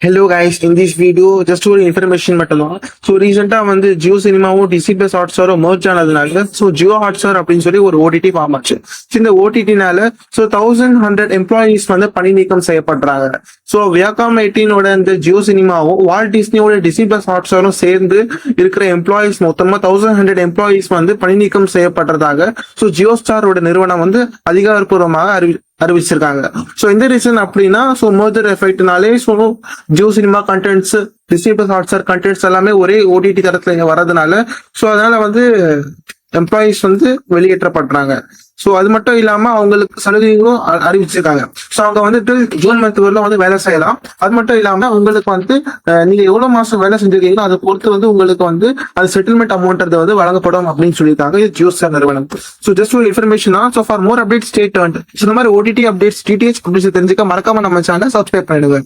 Hello guys, in this video just ஒரு information மட்டும்தான். So ரீசெண்டாக வந்து ஜியோ சினிமாவும் டிசி பிளஸ் ஹாட்ஸ்டாரும் மர்ஜ் ஆனதுனால ஸோ ஜியோ ஹாட்ஸ்டார் அப்படின்னு சொல்லி ஒரு ஓடிடி ஃபார்ம் ஆச்சு. இந்த ஓடிடினால ஸோ 1100 எம்ப்ளாயீஸ் வந்து பணி நீக்கம் செய்யப்படுறாங்க. ஸோ வியாகாம் 18ஓட இந்த ஜியோ சினிமாவும் வால்ட் டிஸ்னியோட டிசி பிளஸ் ஹாட்ஸ்டாரும் சேர்ந்து இருக்கிற எம்ப்ளாயீஸ் மொத்தமாக 1100 எம்ப்ளாயீஸ் வந்து பணி நீக்கம் செய்யப்படுறதாக ஸோ ஜியோ ஸ்டாரோட நிறுவனம் வந்து அதிகாரப்பூர்வமாக அறிவிச்சிருக்காங்க. ஸோ இந்த ரீசன் அப்படின்னா ஸோ மர்ஜர் எஃபெக்ட்னாலே so Jio cinema contents Disney plus Hotstar contents எல்லாமே ஒரே ஓடிடி தரத்துல வர்றதுனால ஸோ அதனால வந்து எம்ப்ளாயீஸ் வந்து வெளியேற்றப்படுறாங்க. ஸோ அது மட்டும் இல்லாம அவங்களுக்கு சலுகைகளும் அறிவிச்சிருக்காங்க. ஸோ அவங்க வந்துட்டு ஜூன் மந்த் வரலாம் வந்து வேலை செய்யலாம். அது மட்டும் இல்லாம உங்களுக்கு வந்து நீங்க எவ்வளவு மாசம் வேலை செஞ்சிருக்கீங்களோ அதை பொறுத்து வந்து உங்களுக்கு வந்து அது செட்டில்மெண்ட் அமௌண்ட் வந்து வழங்கப்படும் அப்படின்னு சொல்லியிருக்காங்க இது ஜியோ ஸ்டார் நிறுவனம். ஸோ ஜஸ்ட் ஒரு இன்ஃபர்மேஷன் தான். So for more updates stay tuned. இந்த மாதிரி ஓடிடி அப்டேட்ஸ் டிடிஹெச் அப்டேட்ஸ் தெரிஞ்சுக்க மறக்காம நம்ம சேனலை சப்ஸ்கிரைப் பண்ணிடுங்க.